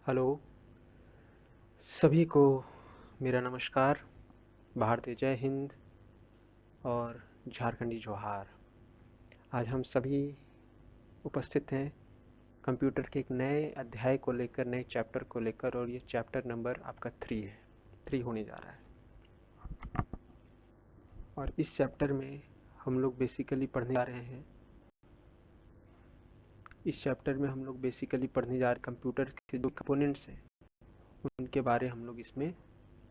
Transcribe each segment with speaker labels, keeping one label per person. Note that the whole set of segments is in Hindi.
Speaker 1: हेलो सभी को मेरा नमस्कार। भारतीय जय हिंद और झारखंडी जोहार। आज हम सभी उपस्थित हैं कंप्यूटर के एक नए अध्याय को लेकर, नए चैप्टर को लेकर, और ये चैप्टर नंबर आपका 3 है, 3 होने जा रहा है। और इस चैप्टर में हम लोग बेसिकली पढ़ने जा रहे हैं कंप्यूटर के जो कंपोनेंट्स हैं उनके बारे हम लोग इसमें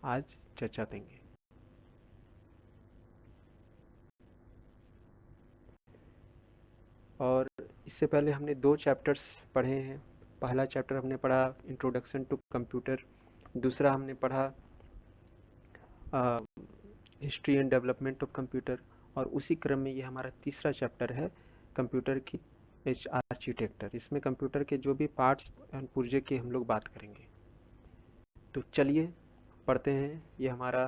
Speaker 1: आज चर्चा करेंगे। और इससे पहले हमने 2 चैप्टर्स पढ़े हैं। पहला चैप्टर हमने पढ़ा इंट्रोडक्शन टू कंप्यूटर, दूसरा हमने पढ़ा history and development of computer, और उसी क्रम में ये हमारा तीसरा चैप्टर है कंप्यूटर की आर्किटेक्चर। इसमें कंप्यूटर के जो भी पार्ट्स एंड पुर्जे की हम लोग बात करेंगे। तो चलिए पढ़ते हैं ये हमारा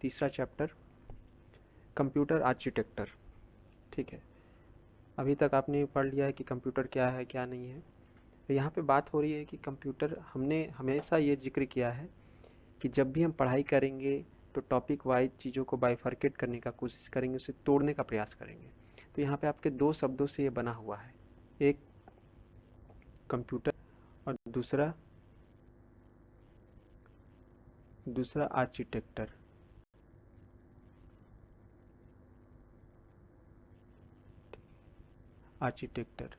Speaker 1: तीसरा चैप्टर, कंप्यूटर आर्किटेक्चर। ठीक है, अभी तक आपने पढ़ लिया है कि कंप्यूटर क्या है क्या नहीं है। तो यहाँ पे बात हो रही है कि कंप्यूटर, हमने हमेशा ये जिक्र किया है कि जब भी हम पढ़ाई करेंगे तो टॉपिक वाइज चीज़ों को बाइफरकेट करने का कोशिश करेंगे, उसे तोड़ने का प्रयास करेंगे। तो यहाँ पे आपके 2 शब्दों से ये बना हुआ है, एक कंप्यूटर और दूसरा दूसरा आर्किटेक्चर। आर्किटेक्चर,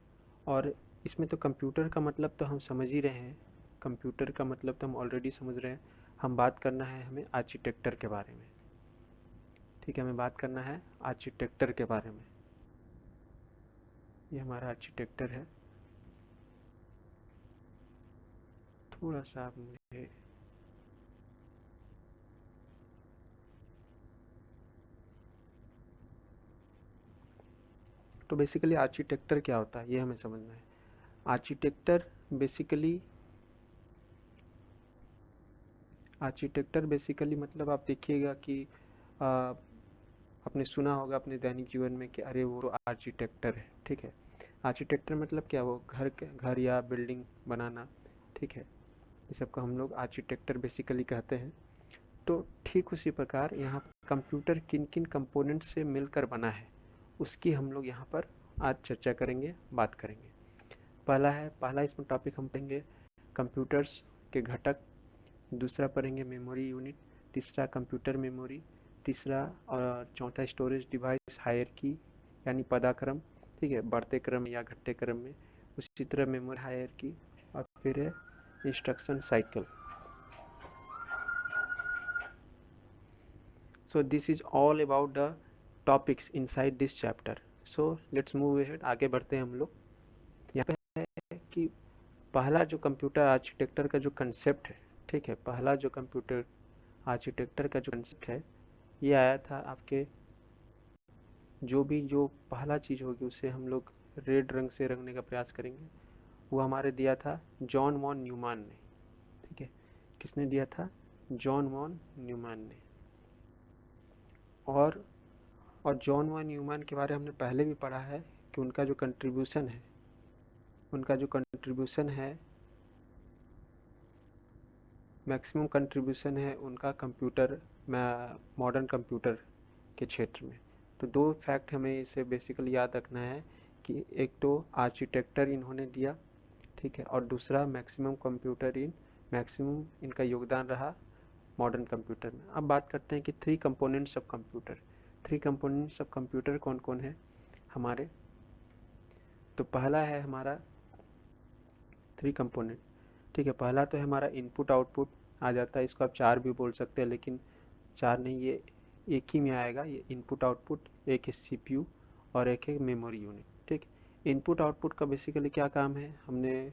Speaker 1: और इसमें तो कंप्यूटर का मतलब तो हम समझ ही रहे हैं, कंप्यूटर का मतलब तो हम ऑलरेडी समझ रहे हैं। हम बात करना है हमें आर्किटेक्चर के बारे में। ठीक है, हमें बात करना है आर्किटेक्चर के बारे में। ये हमारा आर्किटेक्चर है। थोड़ा सा आप मुझे तो बेसिकली आर्किटेक्चर क्या होता है ये हमें समझना है। आर्किटेक्चर बेसिकली आर्किटेक्चर बेसिकली मतलब आप देखिएगा कि आ, आपने सुना होगा अपने दैनिक जीवन में कि अरे वो आर्किटेक्टर है। ठीक है, आर्किटेक्टर मतलब क्या, वो घर या बिल्डिंग बनाना। ठीक है, इस सब को हम लोग आर्किटेक्टर बेसिकली कहते हैं। तो ठीक उसी प्रकार यहाँ कंप्यूटर किन किन कंपोनेंट से मिलकर बना है उसकी हम लोग यहाँ पर आज चर्चा करेंगे, बात करेंगे। पहला इसमें टॉपिक हम पढ़ेंगे कंप्यूटर्स के घटक, दूसरा पढ़ेंगे मेमोरी यूनिट, तीसरा कंप्यूटर मेमोरी, तीसरा और चौथा स्टोरेज डिवाइस हायरार्की यानी पदाक्रम। ठीक है, बढ़ते क्रम या घटते क्रम में। उसी तरह मेमोरी हायरार्की, और फिर है instruction cycle. So this is all about the topics inside this chapter. So let's move ahead, आगे बढ़ते हैं हम लोग। यहाँ पे है कि पहला जो कंप्यूटर आर्किटेक्चर का जो कंसेप्ट है, ठीक है, पहला जो कंप्यूटर आर्किटेक्चर का जो कंसेप्ट है, ये आया था आपके, जो पहला चीज़ होगी उसे हम लोग रेड रंग से रंगने का प्रयास करेंगे। वो हमारे दिया था जॉन वॉन न्यूमान ने। ठीक है, किसने दिया था? जॉन वॉन न्यूमान ने। और जॉन वॉन न्यूमान के बारे में हमने पहले भी पढ़ा है कि उनका जो कंट्रीब्यूशन है, मैक्सिमम कंट्रीब्यूशन है उनका कंप्यूटर में, मॉडर्न कंप्यूटर के क्षेत्र में। तो 2 फैक्ट हमें इसे बेसिकली याद रखना है कि एक तो आर्किटेक्चर इन्होंने दिया, ठीक है, और दूसरा मैक्सिमम इनका योगदान रहा मॉडर्न कंप्यूटर में। अब बात करते हैं कि 3 components of computer. 3 components of computer कौन कौन है हमारे? तो पहला है हमारा 3 कंपोनेंट। ठीक है, पहला तो है हमारा इनपुट आउटपुट आ जाता है, इसको आप 4 भी बोल सकते हैं, लेकिन 4 नहीं, ये एक ही में आएगा। ये इनपुट आउटपुट, एक है सीपीयू और एक है मेमोरी यूनिट। ठीक, इनपुट आउटपुट का बेसिकली क्या काम है, हमने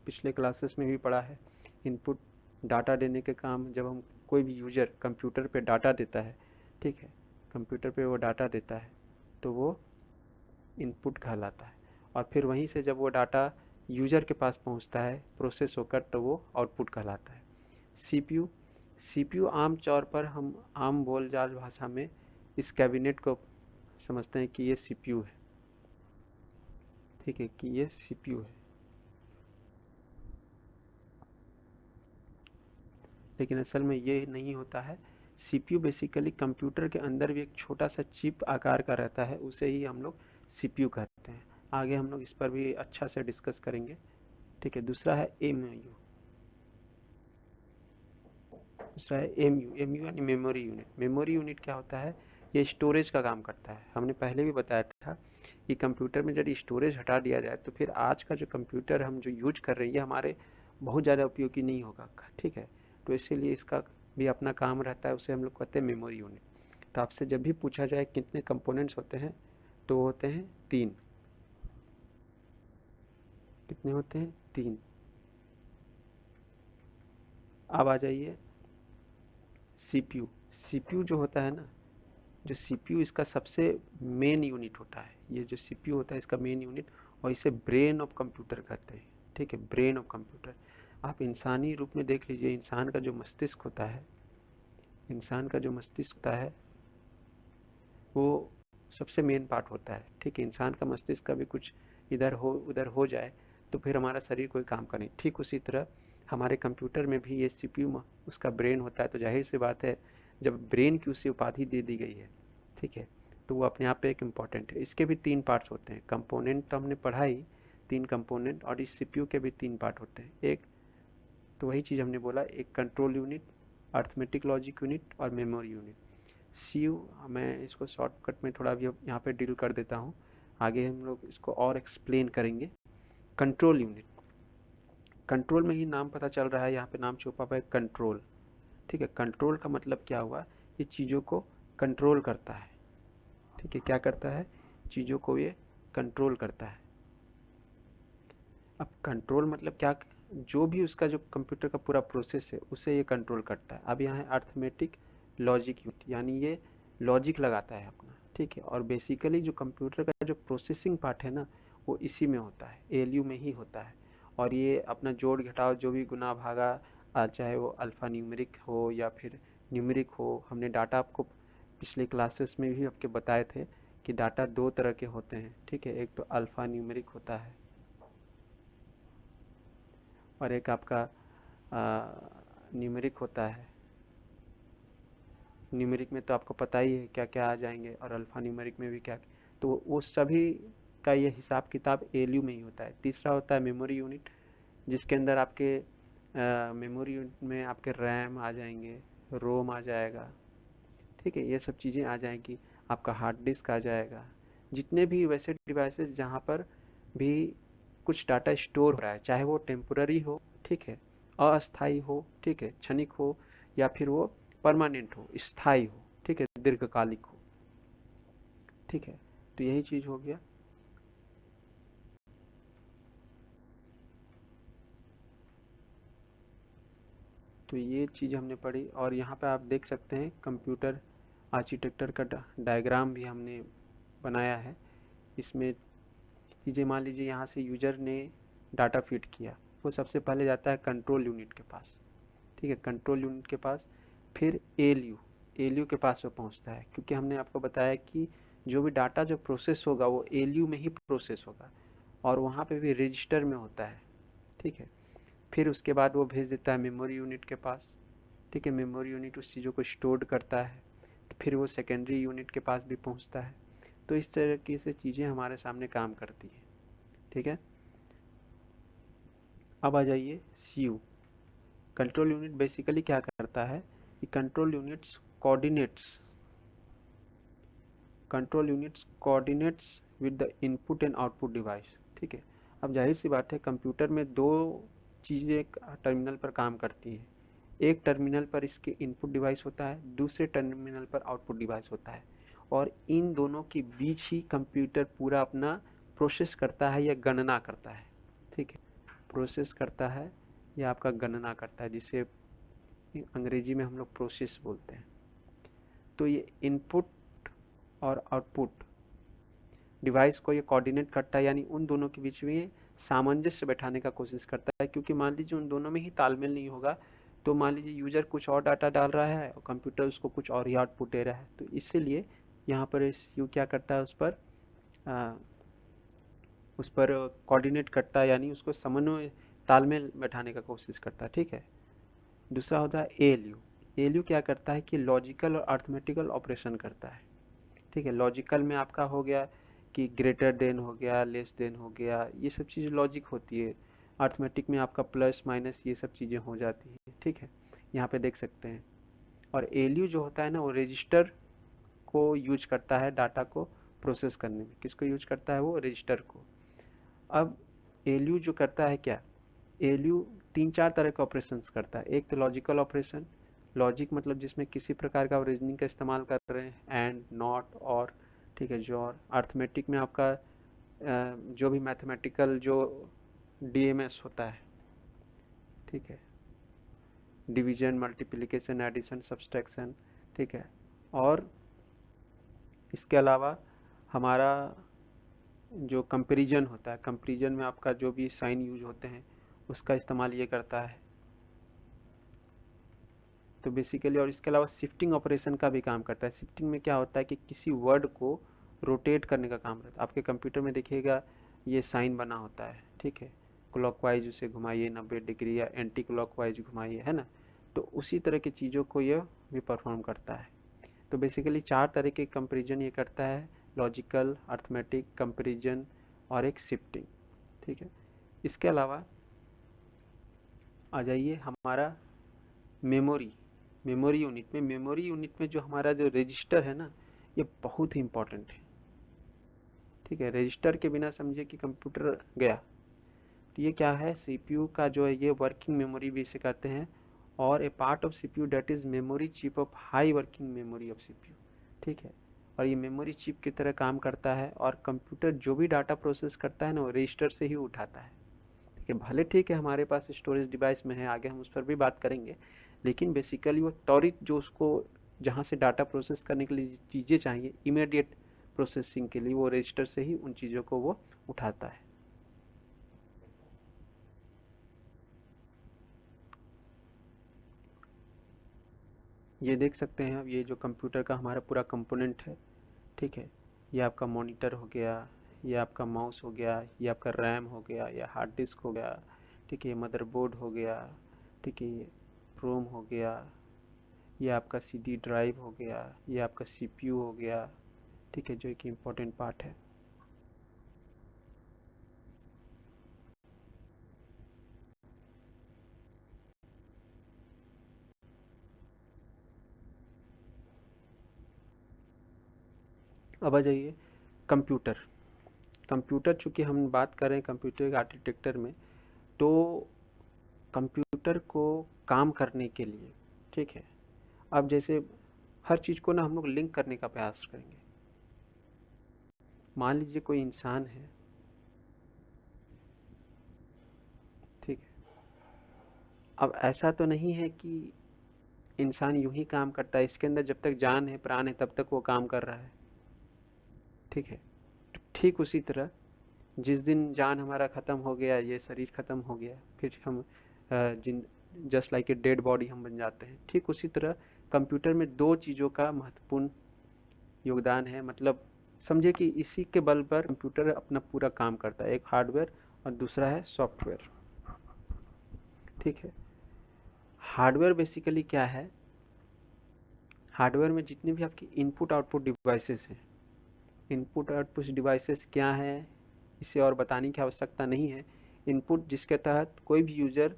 Speaker 1: पिछले क्लासेस में भी पढ़ा है। इनपुट डाटा देने के काम, जब हम कोई भी यूजर कंप्यूटर पे डाटा देता है, ठीक है, कंप्यूटर पे वो डाटा देता है तो वो इनपुट कहलाता है। और फिर वहीं से जब वो डाटा यूजर के पास पहुंचता है प्रोसेस होकर, तो वो आउटपुट कहलाता है। सीपीयू सीपीयू आम तौर पर हम आम बोलचाल भाषा में इस कैबिनेट को समझते हैं कि ये सीपीयू है। ठीक है, कि ये सीपीयू है। लेकिन असल में ये नहीं होता है। सीपीयू बेसिकली कंप्यूटर के अंदर भी एक छोटा सा चिप आकार का रहता है, उसे ही हम लोग सीपीयू कहते हैं। आगे हम लोग इस पर भी अच्छा से डिस्कस करेंगे। ठीक है, दूसरा है एमयू। दूसरा है एमयू यानी मेमोरी यूनिट। मेमोरी यूनिट क्या होता है? ये स्टोरेज का काम करता है। हमने पहले भी बताया था कि कंप्यूटर में यदि स्टोरेज हटा दिया जाए तो फिर आज का जो कंप्यूटर हम जो यूज कर रहे हैं ये हमारे बहुत ज़्यादा उपयोगी नहीं होगा। ठीक है, तो इसीलिए इसका भी अपना काम रहता है, उसे हम लोग कहते हैं मेमोरी यूनिट। तो आपसे जब भी पूछा जाए कितने कंपोनेंट्स होते हैं तो वो होते हैं 3। कितने होते हैं? 3। अब आ जाइए सीपीयू। सीपीयू जो होता है ना, जो सीपीयू इसका सबसे मेन यूनिट होता है। ये जो सीपीयू होता है इसका मेन यूनिट, और इसे ब्रेन ऑफ कंप्यूटर कहते हैं। ठीक है, ब्रेन ऑफ कंप्यूटर। आप इंसानी रूप में देख लीजिए, इंसान का जो मस्तिष्क होता है, इंसान का जो मस्तिष्क होता है वो सबसे मेन पार्ट होता है। ठीक है, इंसान का मस्तिष्क कभी कुछ इधर हो उधर हो जाए तो फिर हमारा शरीर कोई काम का नहीं। ठीक उसी तरह हमारे कंप्यूटर में भी ये सीपीयू उसका ब्रेन होता है। तो जाहिर सी बात है, जब ब्रेन की उसे उपाधि दे दी गई है, ठीक है, तो वो अपने आप पे एक इम्पॉर्टेंट है। इसके भी 3 पार्ट्स होते हैं। कंपोनेंट तो हमने पढ़ा ही, 3 कंपोनेंट, और इस सीपीयू के भी 3 पार्ट होते हैं। एक तो वही चीज़ हमने बोला, एक control unit, arithmetic logic unit और मेमोरी यूनिट। सीयू मैं इसको शॉर्टकट में थोड़ा भी यहाँ पे डील कर देता हूँ, आगे हम लोग इसको और एक्सप्लेन करेंगे। कंट्रोल यूनिट, कंट्रोल में ही नाम पता चल रहा है, यहाँ पे नाम छुपा हुआ है कंट्रोल। ठीक है, कंट्रोल का मतलब क्या हुआ? ये चीज़ों को कंट्रोल करता है। ठीक है, क्या करता है? चीज़ों को ये कंट्रोल करता है। अब कंट्रोल मतलब क्या? जो भी उसका जो कंप्यूटर का पूरा प्रोसेस है उसे ये कंट्रोल करता है। अब यहाँ है अर्थमेटिक लॉजिक यूनिट, यानी ये लॉजिक लगाता है अपना। ठीक है, और बेसिकली जो कंप्यूटर का जो प्रोसेसिंग पार्ट है ना, वो इसी में होता है, एएलयू में ही होता है। और ये अपना जोड़ घटाव जो भी गुना भागा, चाहे वो अल्फा न्यूमेरिक हो या फिर न्यूमेरिक हो, हमने डाटा आपको पिछले क्लासेस में भी आपके बताए थे कि डाटा 2 तरह के होते हैं। ठीक है, एक तो अल्फा न्यूमेरिक होता है और एक आपका न्यूमेरिक होता है। न्यूमेरिक में तो आपको पता ही है क्या क्या आ जाएंगे, और अल्फा न्यूमेरिक में भी क्या। तो वो सभी का ये हिसाब किताब एएलयू में ही होता है। तीसरा होता है मेमोरी यूनिट, जिसके अंदर आपके मेमोरी यूनिट में आपके रैम आ जाएंगे, रोम आ जाएगा। ठीक है, ये सब चीज़ें आ जाएंगी, आपका हार्ड डिस्क आ जाएगा। जितने भी वैसे डिवाइसेस जहाँ पर भी कुछ डाटा स्टोर हो रहा है, चाहे वो टेम्पोररी हो, ठीक है, अस्थाई हो, ठीक है, क्षणिक हो, या फिर वो परमानेंट हो, स्थायी हो, ठीक है, दीर्घकालिक हो। ठीक है, तो यही चीज़ हो गया। तो ये चीज़ हमने पढ़ी, और यहाँ पे आप देख सकते हैं कंप्यूटर आर्किटेक्चर का डायग्राम भी हमने बनाया है। इसमें चीज़ें, मान लीजिए यहाँ से यूजर ने डाटा फीड किया, वो सबसे पहले जाता है कंट्रोल यूनिट के पास। ठीक है, कंट्रोल यूनिट के पास, फिर एएलयू, एएलयू के पास वो पहुंचता है, क्योंकि हमने आपको बताया कि जो भी डाटा जो प्रोसेस होगा वो एएलयू में ही प्रोसेस होगा, और वहाँ पे भी रजिस्टर में होता है। ठीक है, फिर उसके बाद वो भेज देता है मेमोरी यूनिट के पास। ठीक है, मेमोरी यूनिट उस चीज़ों को स्टोर करता है, फिर वो सेकेंडरी यूनिट के पास भी पहुंचता है। तो इस तरीके से चीज़ें हमारे सामने काम करती हैं। ठीक है, अब आ जाइए सीयू। कंट्रोल यूनिट बेसिकली क्या करता है कि control units coordinates with the input and output device. ठीक है, अब जाहिर सी बात है, कंप्यूटर में 2 चीज़ें एक टर्मिनल पर काम करती हैं। एक टर्मिनल पर इसके इनपुट डिवाइस होता है, दूसरे टर्मिनल पर आउटपुट डिवाइस होता है, और इन दोनों के बीच ही कंप्यूटर पूरा अपना प्रोसेस करता है या गणना करता है। ठीक है, प्रोसेस करता है या आपका गणना करता है, जिसे अंग्रेजी में हम लोग प्रोसेस बोलते हैं। तो ये इनपुट और आउटपुट डिवाइस को ये कोऑर्डिनेट करता है, यानी उन दोनों के बीच में सामंजस्य बैठाने का कोशिश करता है। क्योंकि मान लीजिए उन दोनों में ही तालमेल नहीं होगा, तो मान लीजिए यूजर कुछ और डाटा डाल रहा है और कंप्यूटर उसको कुछ और ही आउटपुट दे रहा है, तो इसीलिए यहाँ पर इस यू क्या करता है, उस पर कोऑर्डिनेट करता है, यानी उसको समन्वय तालमेल बैठाने का कोशिश करता है। ठीक है, दूसरा होता है एएलयू। एएलयू क्या करता है कि लॉजिकल और अर्थमेटिकल ऑपरेशन करता है। ठीक है, लॉजिकल में आपका हो गया कि ग्रेटर देन हो गया, लेस देन हो गया, ये सब चीज़ लॉजिक होती है। अर्थमेटिक में आपका प्लस माइनस ये सब चीज़ें हो जाती है। ठीक है, यहाँ पे देख सकते हैं। और एएलयू जो होता है ना, वो रजिस्टर को यूज करता है डाटा को प्रोसेस करने में। किसको यूज करता है? वो रजिस्टर को। अब एएलयू जो करता है क्या, एएलयू तीन चार तरह के ऑपरेशंस करता है। एक तो लॉजिकल ऑपरेशन, लॉजिक मतलब जिसमें किसी प्रकार का रीजनिंग का इस्तेमाल कर रहे हैं, एंड, नॉट, और, ठीक है, जोर। अर्थमेटिक में आपका जो भी मैथमेटिकल जो डीएमएस होता है, ठीक है, डिवीजन, मल्टीप्लिकेशन, एडिशन, सब्सट्रैक्शन, ठीक है। और इसके अलावा हमारा जो कंपैरिजन होता है, कंपैरिजन में आपका जो भी साइन यूज होते हैं उसका इस्तेमाल ये करता है। तो बेसिकली, और इसके अलावा शिफ्टिंग ऑपरेशन का भी काम करता है। शिफ्टिंग में क्या होता है कि किसी वर्ड को रोटेट करने का काम रहता है। आपके कंप्यूटर में देखिएगा ये साइन बना होता है, ठीक है, क्लॉकवाइज उसे घुमाइए 90 डिग्री, या एंटी क्लॉकवाइज घुमाइए, है ना। तो उसी तरह की चीज़ों को यह भी परफॉर्म करता है। तो बेसिकली चार तरह के कंपेरिजन ये करता है, लॉजिकल, अर्थमेटिक, कंपेरिजन और एक शिफ्टिंग। ठीक है, इसके अलावा आ जाइए हमारा मेमोरी। मेमोरी यूनिट में जो हमारा जो रजिस्टर है ना, ये बहुत ही इंपॉर्टेंट है। ठीक है, रजिस्टर के बिना समझिए कि कंप्यूटर गया। तो ये क्या है, सीपीयू का जो है, ये वर्किंग मेमोरी भी इसे कहते हैं, और a part of CPU that is memory chip of high working memory of CPU. ठीक है, और ये मेमोरी चिप की तरह काम करता है, और कंप्यूटर जो भी डाटा प्रोसेस करता है ना, वो रजिस्टर से ही उठाता है। ठीक है, भले ठीक है हमारे पास स्टोरेज डिवाइस में है, आगे हम उस पर भी बात करेंगे, लेकिन बेसिकली वो त्वरित जो उसको जहाँ से डाटा प्रोसेस करने के लिए चीज़ें चाहिए, इमीडिएट प्रोसेसिंग के लिए, वो रजिस्टर से ही उन चीज़ों को वो उठाता है। ये देख सकते हैं अब, ये जो कंप्यूटर का हमारा पूरा कंपोनेंट है, ठीक है, ये आपका मॉनिटर हो गया, ये आपका माउस हो गया, ये आपका रैम हो गया, या हार्ड डिस्क हो गया, ठीक है, मदरबोर्ड हो गया, ठीक है, ये रोम हो गया, ये आपका सीडी ड्राइव हो गया, ये आपका सीपीयू हो गया, ठीक है, जो एक इम्पोर्टेंट पार्ट है। अब आ जाइए कंप्यूटर। कंप्यूटर, चूंकि हम बात कर रहे हैं कंप्यूटर के आर्किटेक्चर में, तो कंप्यूटर को काम करने के लिए, ठीक है, अब जैसे हर चीज़ को ना हम लोग लिंक करने का प्रयास करेंगे। मान लीजिए कोई इंसान है, ठीक है, अब ऐसा तो नहीं है कि इंसान यूं ही काम करता है, इसके अंदर जब तक जान है, प्राण है, तब तक वो काम कर रहा है। ठीक है, तो ठीक उसी तरह जिस दिन जान हमारा खत्म हो गया, ये शरीर खत्म हो गया, फिर हम जिन just like a dead body हम बन जाते हैं। ठीक उसी तरह कंप्यूटर में दो चीज़ों का महत्वपूर्ण योगदान है। मतलब समझे कि इसी के बल पर कंप्यूटर अपना पूरा काम करता है, एक हार्डवेयर और दूसरा है सॉफ्टवेयर। ठीक है, हार्डवेयर बेसिकली क्या है, हार्डवेयर में जितने भी आपकी इनपुट आउटपुट डिवाइसेस हैं, इनपुट आउटपुट डिवाइसेस क्या है इसे और बताने की आवश्यकता नहीं है। इनपुट जिसके तहत कोई भी यूजर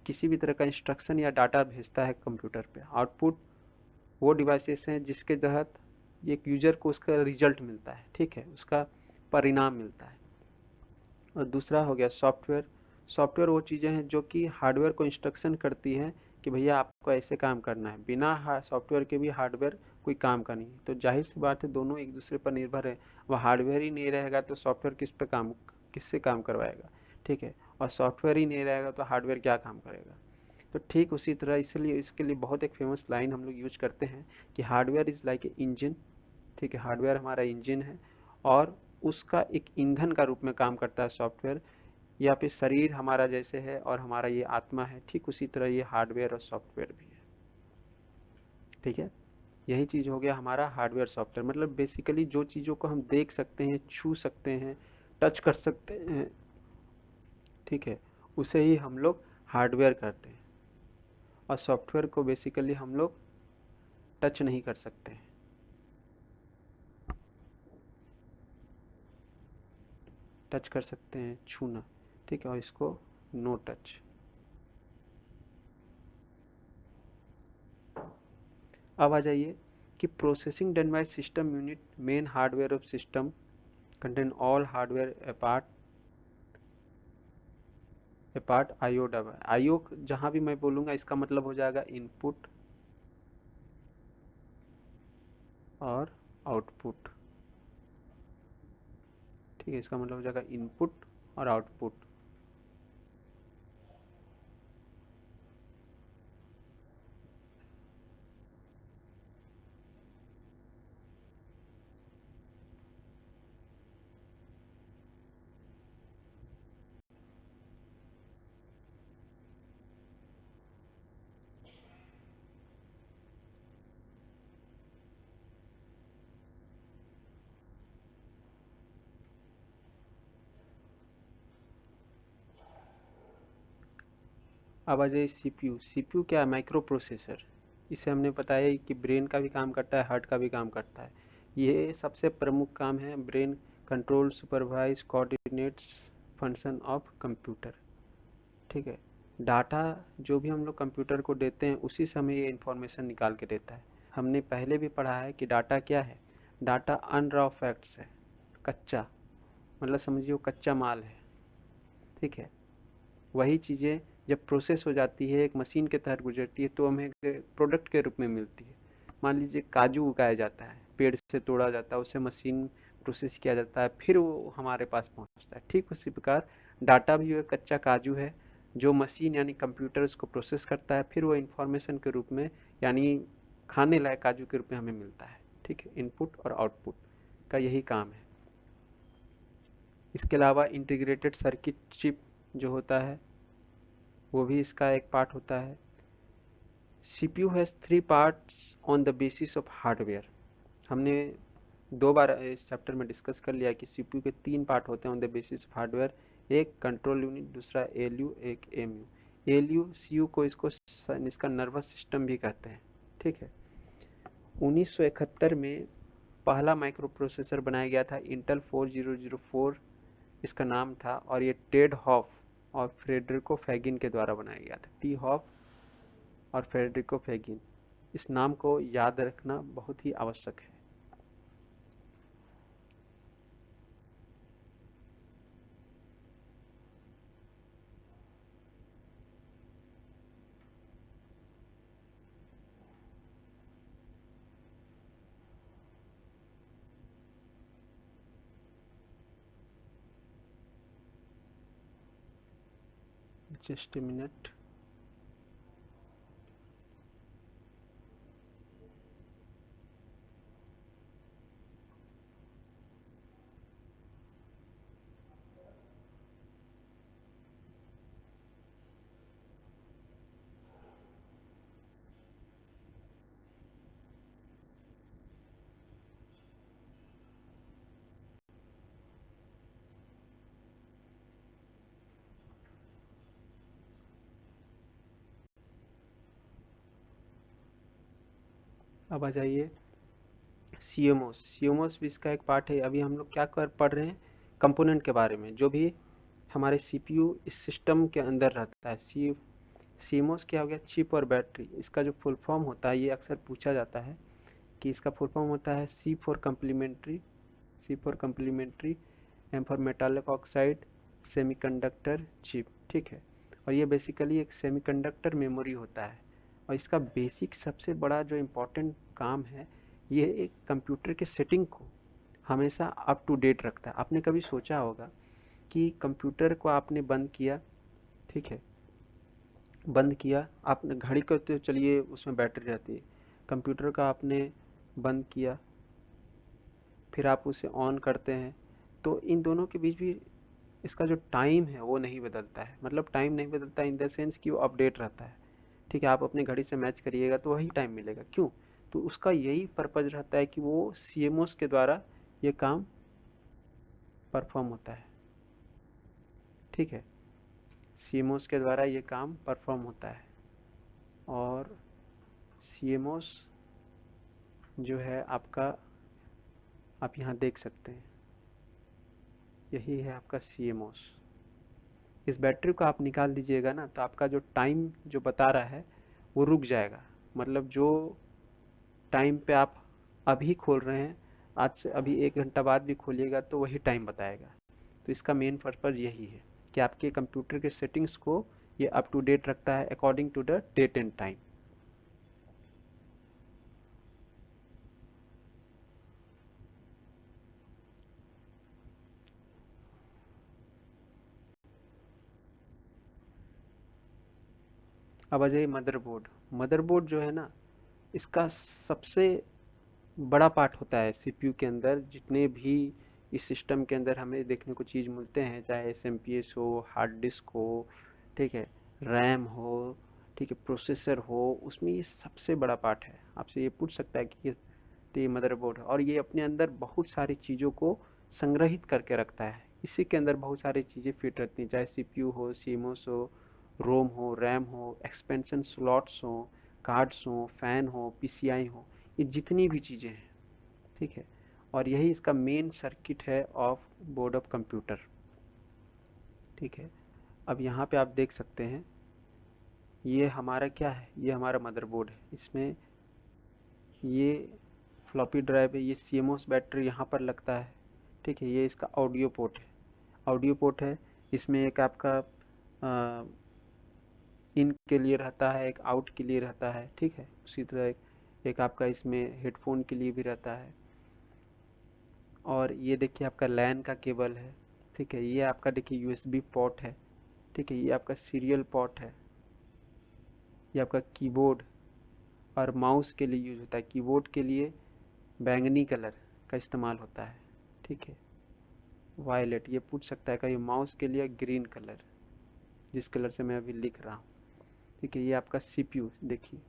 Speaker 1: किसी भी तरह का इंस्ट्रक्शन या डाटा भेजता है कंप्यूटर पे। आउटपुट वो डिवाइसेस हैं जिसके तहत एक यूजर को उसका रिजल्ट मिलता है, ठीक है, उसका परिणाम मिलता है। और दूसरा हो गया सॉफ्टवेयर। सॉफ्टवेयर वो चीज़ें हैं जो कि हार्डवेयर को इंस्ट्रक्शन करती हैं कि भैया आपको ऐसे काम करना है। बिना सॉफ्टवेयर के भी हार्डवेयर कोई काम का नहीं। तो जाहिर सी बात है, दोनों एक दूसरे पर निर्भर है। वह हार्डवेयर ही नहीं रहेगा तो सॉफ्टवेयर किससे काम करवाएगा। ठीक है, और सॉफ्टवेयर ही नहीं रहेगा तो हार्डवेयर क्या काम करेगा। तो ठीक उसी तरह, इसलिए इसके लिए बहुत एक फेमस लाइन हम लोग यूज करते हैं कि hardware is like a engine. ठीक है, हार्डवेयर हमारा इंजन है, और उसका एक ईंधन का रूप में काम करता है सॉफ्टवेयर। या फिर शरीर हमारा जैसे है और हमारा ये आत्मा है, ठीक उसी तरह ये हार्डवेयर और सॉफ्टवेयर भी है। ठीक है, यही चीज़ हो गया हमारा हार्डवेयर सॉफ्टवेयर। मतलब बेसिकली जो चीज़ों को हम देख सकते हैं, छू सकते हैं, टच कर सकते हैं, ठीक है, उसे ही हम लोग हार्डवेयर करते हैं। और सॉफ्टवेयर को बेसिकली हम लोग टच नहीं कर सकते हैं। टच कर सकते हैं छूना, ठीक है, और इसको नो टच। अब आ जाइए कि processing done by system unit main hardware of system contain all hardware apart IO dub. IO जहां भी मैं बोलूंगा इसका मतलब हो जाएगा इनपुट और आउटपुट, ठीक है, इसका मतलब हो जाएगा इनपुट और आउटपुट। अब आ जाइए सीपीयू। सीपीयू क्या है? Micro processor. इसे हमने बताया ही कि ब्रेन का भी काम करता है, हार्ट का भी काम करता है। ये सबसे प्रमुख काम है brain control supervise coordinates function of computer, ठीक है। डाटा जो भी हम लोग कंप्यूटर को देते हैं उसी से हमें ये इंफॉर्मेशन निकाल के देता है। हमने पहले भी पढ़ा है कि डाटा क्या है। डाटा अनरॉ फैक्ट्स है, कच्चा, मतलब समझिए वो कच्चा माल है, ठीक है। वही चीज़ें जब प्रोसेस हो जाती है, एक मशीन के तहत गुजरती है, तो हमें प्रोडक्ट के रूप में मिलती है। मान लीजिए काजू उगाया जाता है, पेड़ से तोड़ा जाता है, उसे मशीन प्रोसेस किया जाता है, फिर वो हमारे पास पहुंचता है। ठीक उसी प्रकार डाटा भी एक कच्चा काजू है जो मशीन यानी कंप्यूटर उसको प्रोसेस करता है, फिर वो इंफॉर्मेशन के रूप में यानी खाने लायक काजू के रूप में हमें मिलता है। ठीक है, इनपुट और आउटपुट का यही काम है। इसके अलावा इंटीग्रेटेड सर्किट चिप जो होता है वो भी इसका एक पार्ट होता है। CPU has three parts on the basis of hardware. हमने 2 बार इस चैप्टर में डिस्कस कर लिया कि सीपीयू के 3 पार्ट होते हैं on the basis of hardware. एक कंट्रोल यूनिट, दूसरा एलयू, एक एमयू। एलयू सीयू को इसका नर्वस सिस्टम भी कहते हैं, ठीक है। 1971 में पहला माइक्रो प्रोसेसर बनाया गया था, इंटेल 4004 इसका नाम था, और ये टेड हॉफ और फ्रेडरिको फैगिन के द्वारा बनाया गया था। टी हॉफ और फेडरिको फेगिन, इस नाम को याद रखना बहुत ही आवश्यक है। Just a minute. अब आ जाइए सीएमओस। सीएमओस भी इसका एक पार्ट है। अभी हम लोग क्या पढ़ रहे हैं? कंपोनेंट के बारे में, जो भी हमारे सीपीयू इस सिस्टम के अंदर रहता है। सीएमओस क्या हो गया? चिप और बैटरी। इसका जो फुल फॉर्म होता है, ये अक्सर पूछा जाता है कि इसका फुल फॉर्म होता है C for complementary M for metallic oxide semiconductor chip, ठीक है। और ये बेसिकली एक सेमीकंडक्टर मेमोरी होता है। और इसका बेसिक सबसे बड़ा जो इम्पोर्टेंट काम है, ये एक कंप्यूटर के सेटिंग को हमेशा अप टू डेट रखता है। आपने कभी सोचा होगा कि कंप्यूटर को आपने बंद किया, ठीक है, बंद किया आपने, घड़ी को तो चलिए उसमें बैटरी रहती है, कंप्यूटर का आपने बंद किया, फिर आप उसे ऑन करते हैं, तो इन दोनों के बीच भी इसका जो टाइम है वो नहीं बदलता है। मतलब टाइम नहीं बदलता इन द सेंस कि वो अपडेट रहता है, ठीक है। आप अपनी घड़ी से मैच करिएगा तो वही टाइम मिलेगा। क्यों? तो उसका यही पर्पज रहता है कि वो सीएमओस के द्वारा ये काम परफॉर्म होता है, ठीक है। सीएमओस के द्वारा ये काम परफॉर्म होता है। और CMOS जो है आपका, आप यहाँ देख सकते हैं, यही है आपका CMOS। इस बैटरी को आप निकाल दीजिएगा ना, तो आपका जो टाइम जो बता रहा है वो रुक जाएगा। मतलब जो टाइम पे आप अभी खोल रहे हैं, आज से अभी 1 घंटा बाद भी खोलिएगा तो वही टाइम बताएगा। तो इसका मेन पर्पज यही है कि आपके कंप्यूटर के सेटिंग्स को ये अप टू डेट रखता है according to the date and time. अब आ जाइए मदरबोर्ड। मदरबोर्ड जो है ना, इसका सबसे बड़ा पार्ट होता है सीपीयू के अंदर। जितने भी इस सिस्टम के अंदर हमें देखने को चीज़ मिलते हैं, चाहे एसएमपीएस हो, हार्ड डिस्क हो, ठीक है, रैम हो, ठीक है, प्रोसेसर हो, उसमें ये सबसे बड़ा पार्ट है। आपसे ये पूछ सकता है कि तो ये मदरबोर्ड है, और ये अपने अंदर बहुत सारी चीज़ों को संग्रहित करके रखता है। इसी के अंदर बहुत सारी चीज़ें फिट रहती हैं, चाहे सीपीयू हो, सीमोस हो, रोम हो, रैम हो, एक्सपेंशन स्लॉट्स हो, कार्ड्स हो, फैन हो, पीसीआई हो, ये जितनी भी चीज़ें हैं, ठीक है। और यही इसका मेन सर्किट है ऑफ बोर्ड ऑफ कंप्यूटर, ठीक है। अब यहाँ पे आप देख सकते हैं, ये हमारा क्या है, ये हमारा मदरबोर्ड है। इसमें ये फ्लॉपी ड्राइव है, ये सीएमओएस बैटरी यहाँ पर लगता है, ठीक है। ये इसका ऑडियो पोर्ट है, ऑडियो पोर्ट है। इसमें एक आपका इन के लिए रहता है, एक आउट के लिए रहता है, ठीक है। उसी तरह एक आपका इसमें हेडफोन के लिए भी रहता है। और ये देखिए आपका लैन का केबल है, ठीक है। ये आपका देखिए यूएसबी पोर्ट है, ठीक है। ये आपका सीरियल पोर्ट है। ये आपका कीबोर्ड और माउस के लिए यूज होता है। कीबोर्ड के लिए बैंगनी कलर का इस्तेमाल होता है, ठीक है, वायलेट। ये पूछ सकता है कहीं माउस के लिए ग्रीन कलर, जिस कलर से मैं अभी लिख रहा हूँ, ठीक है। ये आपका सीपीयू देखिए,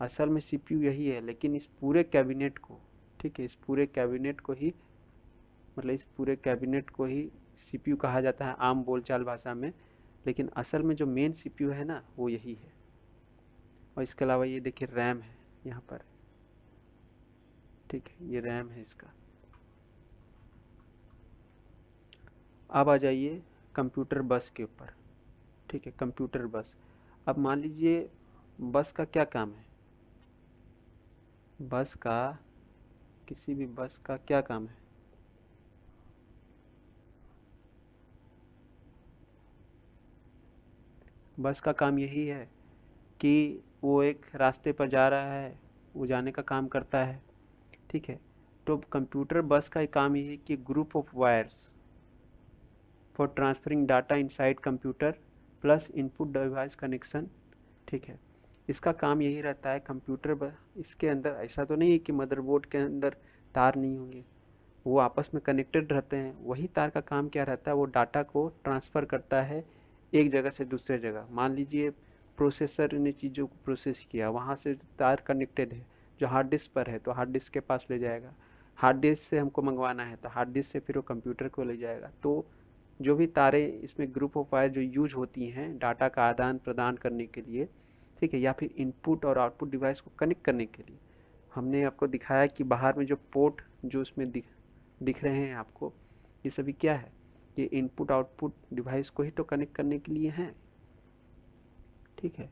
Speaker 1: असल में सीपीयू यही है, लेकिन इस पूरे कैबिनेट को, ठीक है, इस पूरे कैबिनेट को ही, मतलब इस पूरे कैबिनेट को ही सीपीयू कहा जाता है आम बोलचाल भाषा में। लेकिन असल में जो मेन सीपीयू है ना, वो यही है। और इसके अलावा ये देखिए रैम है यहाँ पर, ठीक है, ये रैम है इसका। अब आ जाइए कंप्यूटर बस के ऊपर, ठीक है, कंप्यूटर बस। अब मान लीजिए बस का क्या काम है, बस का, किसी भी बस का क्या काम है। बस का काम यही है कि वो एक रास्ते पर जा रहा है, वो जाने का काम करता है, ठीक है। तो कंप्यूटर बस का एक काम ये है कि group of wires for transferring data inside computer plus input device connection, ठीक है। इसका काम यही रहता है। कंप्यूटर इसके अंदर ऐसा तो नहीं है कि मदरबोर्ड के अंदर तार नहीं होंगे, वो आपस में कनेक्टेड रहते हैं। वही तार का काम क्या रहता है, वो डाटा को ट्रांसफ़र करता है एक जगह से दूसरे जगह। मान लीजिए प्रोसेसर ने चीज़ों को प्रोसेस किया, वहाँ से तार कनेक्टेड है, जो हार्ड डिस्क पर है तो हार्ड डिस्क के पास ले जाएगा। हार्ड डिस्क से हमको मंगवाना है तो हार्ड डिस्क से फिर वो कंप्यूटर को ले जाएगा। तो जो भी तारें इसमें ग्रुप ऑफ वायर जो यूज होती हैं डाटा का आदान प्रदान करने के लिए, ठीक है, या फिर इनपुट और आउटपुट डिवाइस को कनेक्ट करने के लिए, हमने आपको दिखाया कि बाहर में जो पोर्ट जो उसमें दिख दिख रहे हैं आपको, ये सभी क्या है, ये इनपुट आउटपुट डिवाइस को ही तो कनेक्ट करने के लिए हैं, ठीक है।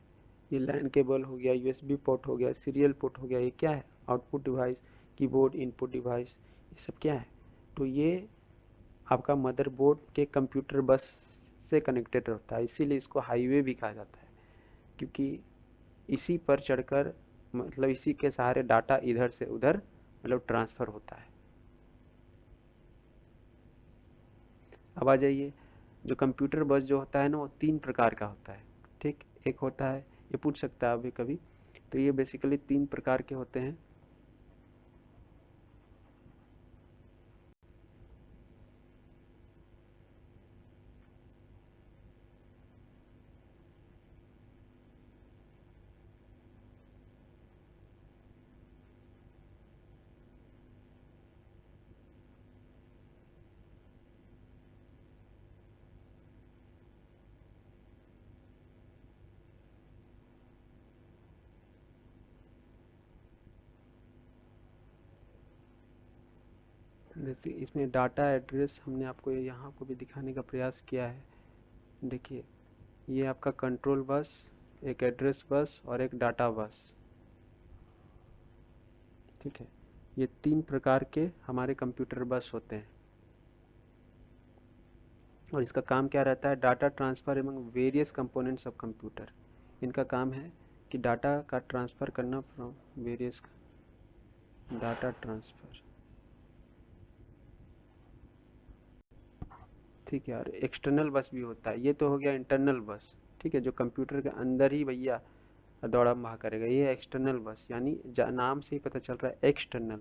Speaker 1: ये लैन केबल हो गया, यूएसबी पोर्ट हो गया, सीरियल पोर्ट हो गया, ये क्या है, output device, keyboard, input device, ये सब क्या है। तो ये आपका मदरबोर्ड के कंप्यूटर बस से कनेक्टेड रहता है। इसीलिए इसको हाईवे भी कहा जाता है, क्योंकि इसी पर चढ़कर, मतलब इसी के सहारे डाटा इधर से उधर मतलब ट्रांसफ़र होता है। अब आ जाइए, जो कंप्यूटर बस जो होता है ना, वो 3 प्रकार का होता है, ठीक। एक होता है, ये पूछ सकता है अभी कभी, तो ये बेसिकली 3 प्रकार के होते हैं। जैसे इसमें डाटा एड्रेस हमने आपको यहाँ को भी दिखाने का प्रयास किया है। देखिए, ये आपका कंट्रोल बस, एक एड्रेस बस और एक डाटा बस। ठीक है, ये 3 प्रकार के हमारे कंप्यूटर बस होते हैं और इसका काम क्या रहता है? Data transfer among various components of computer. इनका काम है कि डाटा का ट्रांसफर करना फ्रॉम वेरियस डाटा ट्रांसफर। ठीक है, और एक्सटर्नल बस भी होता है। ये तो हो गया इंटरनल बस, ठीक है, जो कंप्यूटर के अंदर ही भैया दौड़ा भाग करेगा। ये है एक्सटर्नल बस, यानी नाम से ही पता चल रहा है एक्सटर्नल,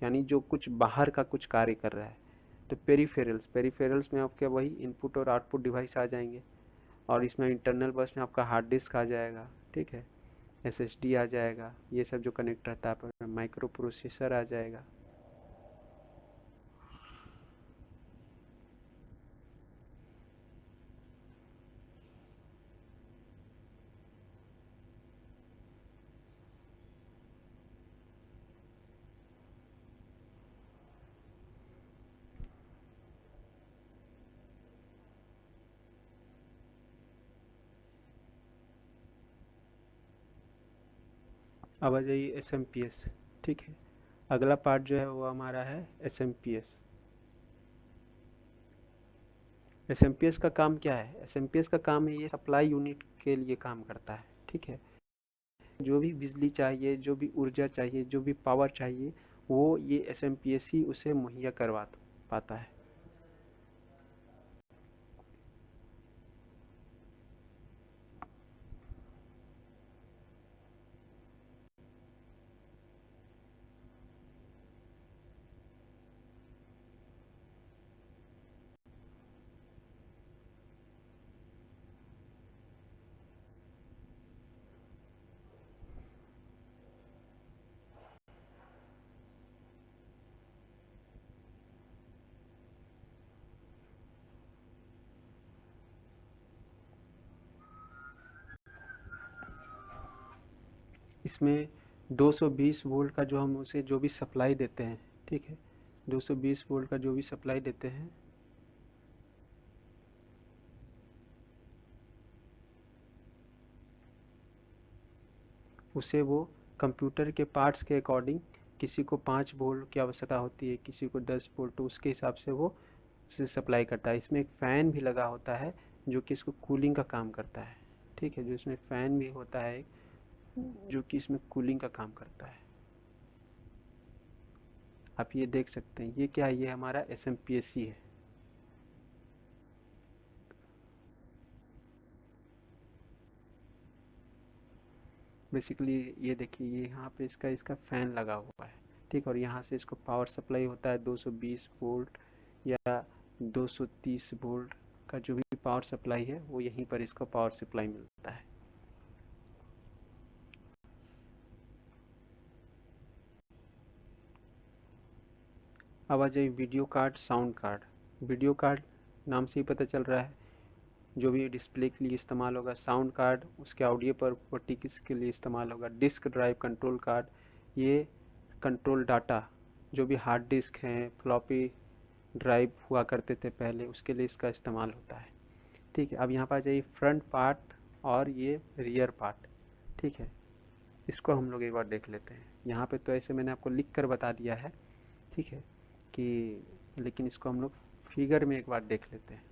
Speaker 1: यानी जो कुछ बाहर का कुछ कार्य कर रहा है। तो पेरिफेरल्स, पेरिफेरल्स में आपके वही इनपुट और आउटपुट डिवाइस आ जाएंगे, और इसमें इंटरनल बस में आपका हार्ड डिस्क आ जाएगा, ठीक है, एसएसडी आ जाएगा, ये सब जो कनेक्ट रहता है, माइक्रो प्रोसेसर आ जाएगा। अब आ जाइए एस एम पी एस। ठीक है, अगला पार्ट जो है वो हमारा है S M P S. S M P S का काम क्या है? एस एम पी एस का काम है, ये सप्लाई यूनिट के लिए काम करता है। ठीक है, जो भी बिजली चाहिए, जो भी ऊर्जा चाहिए, जो भी पावर चाहिए, वो ये एस एम पी एस ही उसे मुहैया करवा पाता है। इसमें 220 वोल्ट का जो हम उसे जो भी सप्लाई देते हैं, ठीक है, 220 वोल्ट का जो भी सप्लाई देते हैं, उसे वो कंप्यूटर के पार्ट्स के अकॉर्डिंग, किसी को 5 वोल्ट की आवश्यकता होती है, किसी को 10 वोल्ट, तो उसके हिसाब से वो उसे सप्लाई करता है। इसमें एक फ़ैन भी लगा होता है जो कि इसको कूलिंग का काम करता है। ठीक है, जो इसमें फ़ैन भी होता है जो कि इसमें कूलिंग का काम करता है। आप ये देख सकते हैं, ये क्या है? ये हमारा S M P S C है। बेसिकली ये देखिए, ये यहाँ पे इसका इसका फैन लगा हुआ है, ठीक, और यहाँ से इसको पावर सप्लाई होता है 220 वोल्ट या 230 वोल्ट का जो भी पावर सप्लाई है, वो यहीं पर इसको पावर सप्लाई मिलता है। अब आ जाइए video card, sound card. Video card नाम से ही पता चल रहा है, जो भी डिस्प्ले के लिए इस्तेमाल होगा। साउंड कार्ड उसके ऑडियो पर वर्टिक्स के लिए इस्तेमाल होगा। डिस्क ड्राइव कंट्रोल कार्ड, ये कंट्रोल डाटा, जो भी हार्ड डिस्क हैं, फ्लॉपी ड्राइव हुआ करते थे पहले, उसके लिए इसका इस्तेमाल होता है। ठीक है, अब यहाँ पर आ जाइए फ्रंट पार्ट और ये रियर पार्ट। ठीक है, इसको हम लोग एक बार देख लेते हैं। यहाँ पे तो ऐसे मैंने आपको लिख कर बता दिया है, ठीक है, कि लेकिन इसको हम लोग फिगर में एक बार देख लेते हैं।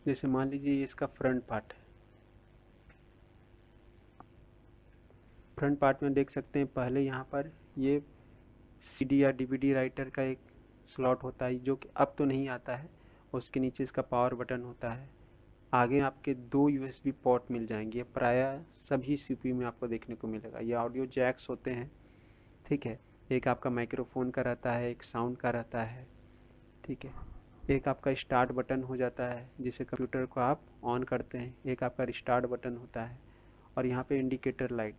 Speaker 1: जैसे मान लीजिए ये इसका फ्रंट पार्ट है। फ्रंट पार्ट में देख सकते हैं, पहले यहाँ पर ये सीडी या डीवीडी राइटर का एक स्लॉट होता है, जो कि अब तो नहीं आता है। उसके नीचे इसका पावर बटन होता है। आगे आपके 2 यूएसबी पोर्ट मिल जाएंगे, प्रायः सभी सीपीयू में आपको देखने को मिलेगा। ये ऑडियो जैक्स होते हैं, ठीक है। एक आपका माइक्रोफोन का रहता है, एक साउंड का रहता है, ठीक है। एक आपका स्टार्ट बटन हो जाता है, जिसे कंप्यूटर को आप ऑन करते हैं। एक आपका रिस्टार्ट बटन होता है, और यहाँ पे इंडिकेटर लाइट,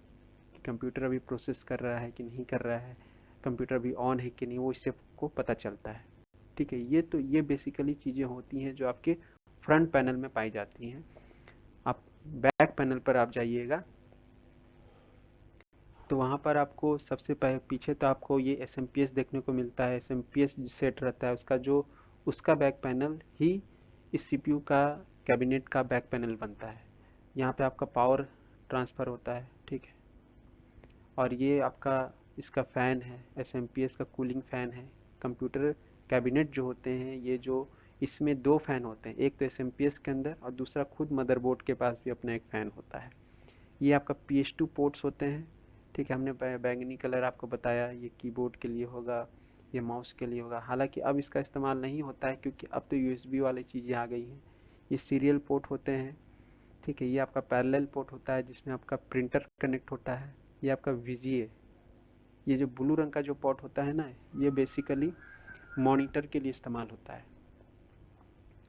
Speaker 1: कि कंप्यूटर अभी प्रोसेस कर रहा है कि नहीं कर रहा है, कंप्यूटर अभी ऑन है कि नहीं, वो इससे आपको पता चलता है। ठीक है, ये तो ये बेसिकली चीज़ें होती हैं जो आपके फ्रंट पैनल में पाई जाती हैं। आप बैक पैनल पर आप जाइएगा तो वहाँ पर आपको सबसे पीछे तो आपको ये SMPS देखने को मिलता है। SMPS सेट रहता है उसका, जो उसका बैक पैनल ही इस CPU का कैबिनेट का बैक पैनल बनता है। यहाँ पे आपका पावर ट्रांसफ़र होता है, ठीक है। और ये आपका इसका फ़ैन है, SMPS का कूलिंग फ़ैन है। कंप्यूटर कैबिनेट जो होते हैं, ये जो इसमें 2 फ़ैन होते हैं, एक तो SMPS के अंदर और दूसरा खुद मदरबोर्ड के पास भी अपना एक फ़ैन होता है। ये आपका PS2 पोर्ट्स होते हैं, ठीक है। हमने बैंगनी कलर आपको बताया, ये कीबोर्ड के लिए होगा, ये माउस के लिए होगा। हालांकि अब इसका इस्तेमाल नहीं होता है क्योंकि अब तो USB वाली चीज़ें आ गई हैं। ये सीरियल पोर्ट होते हैं, ठीक है। ये आपका पैरेलल पोर्ट होता है जिसमें आपका प्रिंटर कनेक्ट होता है। ये आपका VGA, ये जो ब्लू रंग का जो पोर्ट होता है ना, ये बेसिकली मॉनिटर के लिए इस्तेमाल होता है,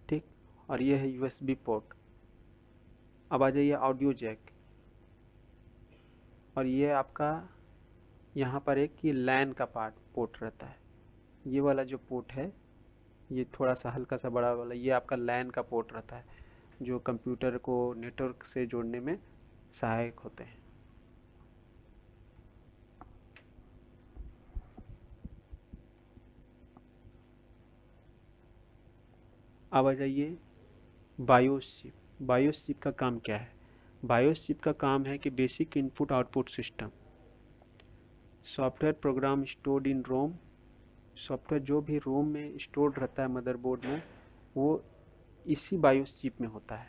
Speaker 1: ठीक। और ये है USB पोर्ट। अब आ जाइए ऑडियो जैक, और ये आपका यहाँ पर एक ये लैन का पोर्ट रहता है। ये वाला जो पोर्ट है, ये थोड़ा सा हल्का सा बड़ा वाला, ये आपका लैन का पोर्ट रहता है जो कंप्यूटर को नेटवर्क से जोड़ने में सहायक होते हैं। अब आ जाइए बायोस चिप। बायोस चिप का काम क्या है? बायोस चिप का काम है कि basic input output system, software program stored in ROM. Software जो भी रोम में स्टोर्ड रहता है मदरबोर्ड में, वो इसी बायोस चिप में होता है।